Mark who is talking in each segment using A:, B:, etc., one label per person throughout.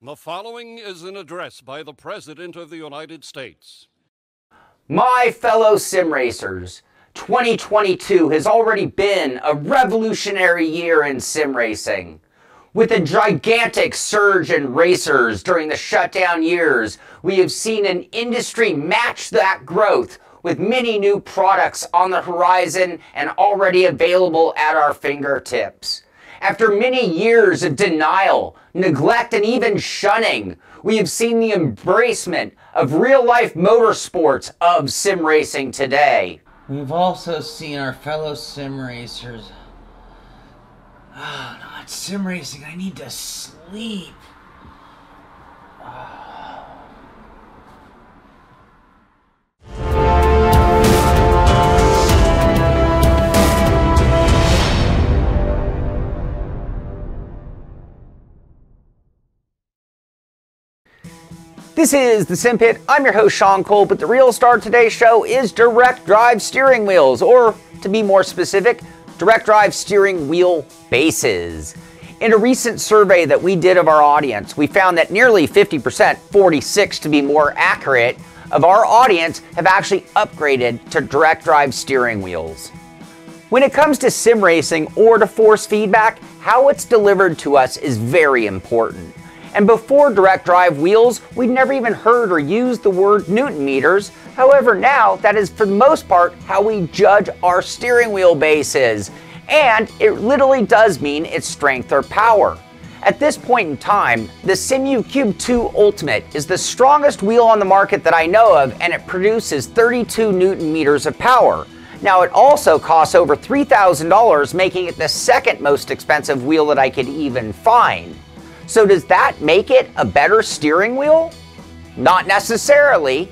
A: The following is an address by the President of the United States.
B: My fellow sim racers, 2022 has already been a revolutionary year in sim racing. With a gigantic surge in racers during the shutdown years, we have seen an industry match that growth with many new products on the horizon and already available at our fingertips. After many years of denial, neglect, and even shunning, we have seen the embracement of real-life motorsports of sim racing today.
C: We've also seen our fellow sim racers. Oh, not sim racing, I need to sleep.
B: This is the Simpit. I'm your host, Shaun, but the real star of today's show is direct drive steering wheels, or to be more specific, direct drive steering wheel bases. In a recent survey that we did of our audience, we found that nearly 50%, 46 to be more accurate, of our audience have actually upgraded to direct drive steering wheels. When it comes to sim racing or to force feedback, how it's delivered to us is very important. And before direct drive wheels, we'd never even heard or used the word Newton meters. However, now that is for the most part how we judge our steering wheel bases. And it literally does mean its strength or power. At this point in time, the Simu Cube 2 Ultimate is the strongest wheel on the market that I know of, and it produces 32 Newton meters of power. Now, it also costs over $3,000, making it the second most expensive wheel that I could even find. So does that make it a better steering wheel? Not necessarily.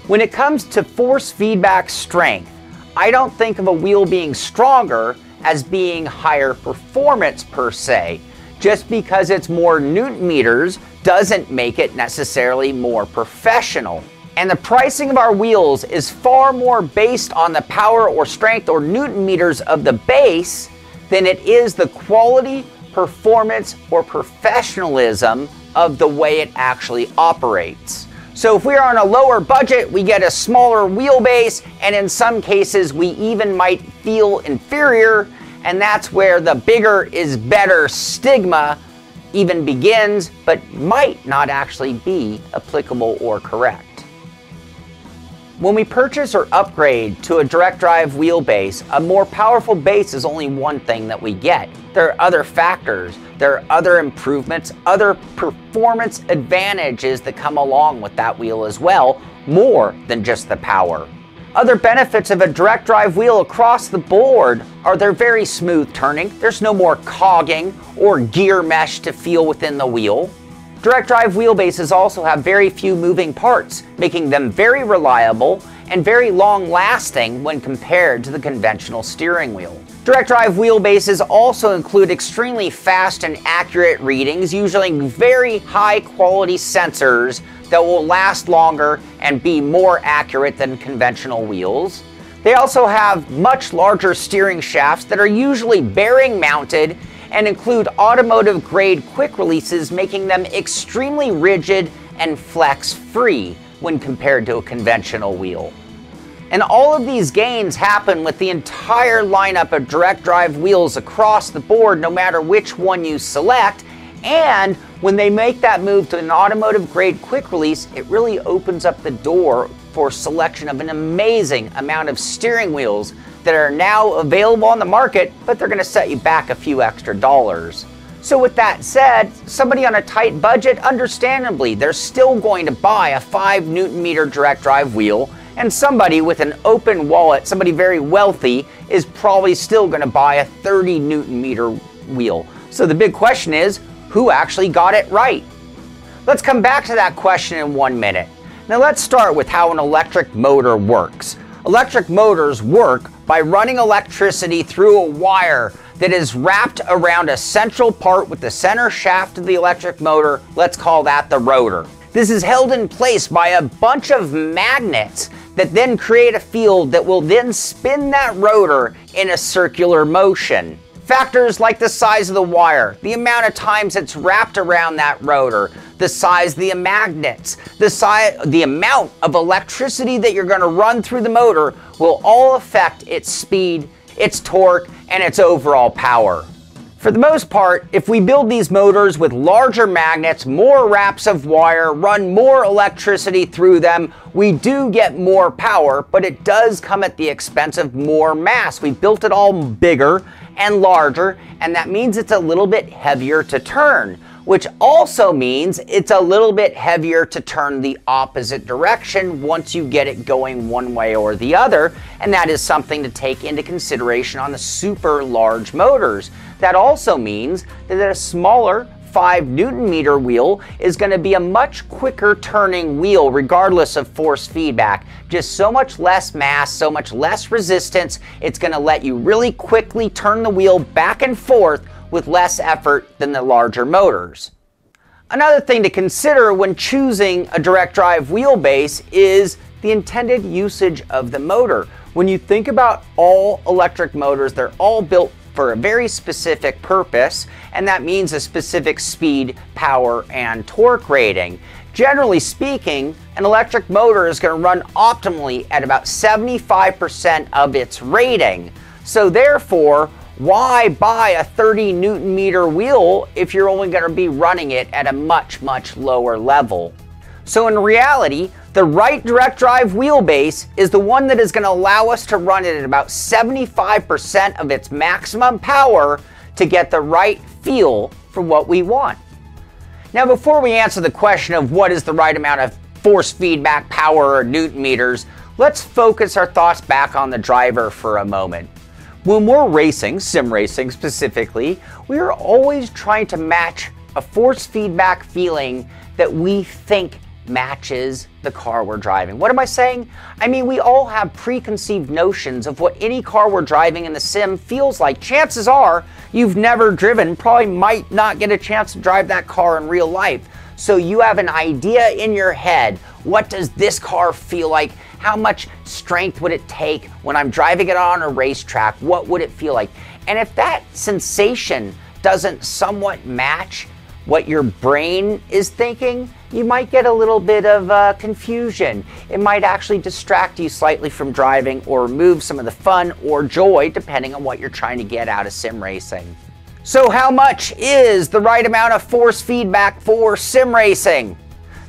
B: When it comes to force feedback strength, I don't think of a wheel being stronger as being higher performance per se. Just because it's more Newton meters doesn't make it necessarily more professional. And the pricing of our wheels is far more based on the power or strength or Newton meters of the base than it is the quality, performance, or professionalism of the way it actually operates. So if we're on a lower budget, we get a smaller wheelbase, and in some cases we even might feel inferior, and that's where the bigger is better stigma even begins, but might not actually be applicable or correct. When we purchase or upgrade to a direct drive wheelbase, a more powerful base is only one thing that we get. There are other factors, there are other improvements, other performance advantages that come along with that wheel as well, more than just the power. Other benefits of a direct drive wheel across the board are they're very smooth turning, there's no more cogging or gear mesh to feel within the wheel. Direct drive wheelbases also have very few moving parts, making them very reliable and very long-lasting when compared to the conventional steering wheel. Direct drive wheelbases also include extremely fast and accurate readings, using very high-quality sensors that will last longer and be more accurate than conventional wheels. They also have much larger steering shafts that are usually bearing mounted and include automotive grade quick releases, making them extremely rigid and flex free when compared to a conventional wheel. And all of these gains happen with the entire lineup of direct drive wheels across the board, no matter which one you select. And when they make that move to an automotive grade quick release, it really opens up the door for selection of an amazing amount of steering wheels that are now available on the market, but they're going to set you back a few extra dollars. So with that said, somebody on a tight budget, understandably, they're still going to buy a 5 Newton meter direct drive wheel, and somebody with an open wallet, somebody very wealthy, is probably still going to buy a 30 Newton meter wheel. So the big question is, who actually got it right? Let's come back to that question in 1 minute. Now let's start with how an electric motor works. Electric motors work by running electricity through a wire that is wrapped around a central part with the center shaft of the electric motor. Let's call that the rotor. This is held in place by a bunch of magnets that then create a field that will then spin that rotor in a circular motion. Factors like the size of the wire, the amount of times it's wrapped around that rotor, the size of the magnets, the amount of electricity that you're going to run through the motor will all affect its speed, its torque, and its overall power. For the most part, if we build these motors with larger magnets, more wraps of wire, run more electricity through them, we do get more power, but it does come at the expense of more mass. We built it all bigger and larger, and that means it's a little bit heavier to turn, which also means it's a little bit heavier to turn the opposite direction once you get it going one way or the other, and that is something to take into consideration on the super large motors. That also means that a smaller 5 Newton meter wheel is going to be a much quicker turning wheel regardless of force feedback. Just so much less mass, so much less resistance. It's going to let you really quickly turn the wheel back and forth with less effort than the larger motors. Another thing to consider when choosing a direct drive wheelbase is the intended usage of the motor. When you think about all electric motors, they're all built for a very specific purpose, and that means a specific speed, power, and torque rating. Generally speaking, an electric motor is going to run optimally at about 75% of its rating. So therefore, why buy a 30 Newton meter wheel if you're only going to be running it at a much, much lower level? So in reality, the right direct drive wheelbase is the one that is going to allow us to run it at about 75% of its maximum power to get the right feel for what we want. Now, before we answer the question of what is the right amount of force feedback, power, or Newton meters, let's focus our thoughts back on the driver for a moment. When we're racing, sim racing specifically, we are always trying to match a force feedback feeling that we think matches the car we're driving. What am I saying? I mean, we all have preconceived notions of what any car we're driving in the sim feels like. Chances are you've never driven, probably might not get a chance to drive that car in real life. So you have an idea in your head. What does this car feel like? How much strength would it take when I'm driving it on a racetrack? What would it feel like? And if that sensation doesn't somewhat match what your brain is thinking, you might get a little bit of confusion. It might actually distract you slightly from driving or remove some of the fun or joy depending on what you're trying to get out of sim racing. So how much is the right amount of force feedback for sim racing?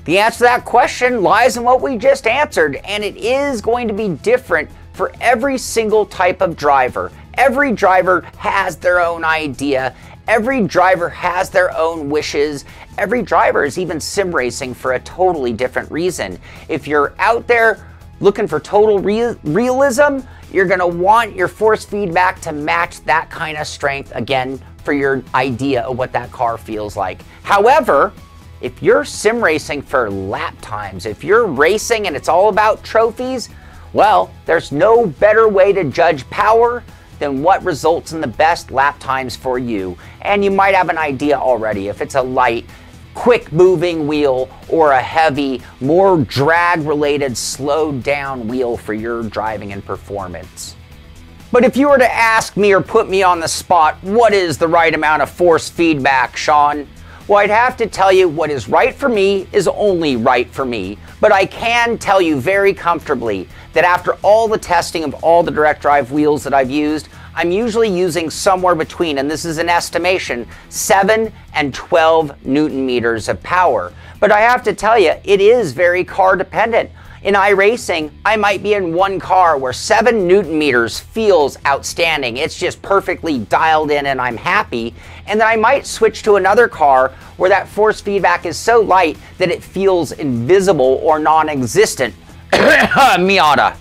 B: The answer to that question lies in what we just answered, and it is going to be different for every single type of driver. Every driver has their own idea. Every driver has their own wishes. Every driver is even sim racing for a totally different reason. If you're out there looking for total realism, you're going to want your force feedback to match that kind of strength, again, for your idea of what that car feels like. However, if you're sim racing for lap times, if you're racing and it's all about trophies, well, there's no better way to judge power than what results in the best lap times for you. And you might have an idea already if it's a light, quick moving wheel or a heavy, more drag related, slowed down wheel for your driving and performance. But if you were to ask me or put me on the spot, what is the right amount of force feedback, Shaun? Well, I'd have to tell you what is right for me is only right for me. But I can tell you very comfortably that after all the testing of all the direct drive wheels that I've used, I'm usually using somewhere between, and this is an estimation, 7 and 12 Newton meters of power. But I have to tell you, it is very car dependent. In iRacing, I might be in one car where 7 Newton meters feels outstanding. It's just perfectly dialed in and I'm happy. And then I might switch to another car where that force feedback is so light that it feels invisible or non-existent. Miata.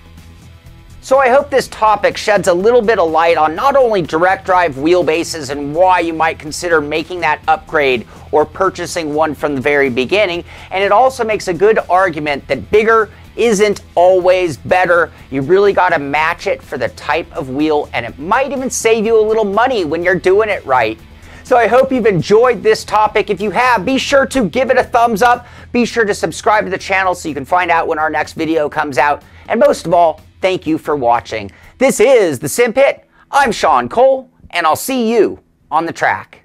B: So I hope this topic sheds a little bit of light on not only direct drive wheelbases and why you might consider making that upgrade or purchasing one from the very beginning, and it also makes a good argument that bigger isn't always better. You really got to match it for the type of wheel, and it might even save you a little money when you're doing it right. So I hope you've enjoyed this topic. If you have, be sure to give it a thumbs up. Be sure to subscribe to the channel so you can find out when our next video comes out. And most of all, thank you for watching. This is the Simpit. I'm Shaun Cole, and I'll see you on the track.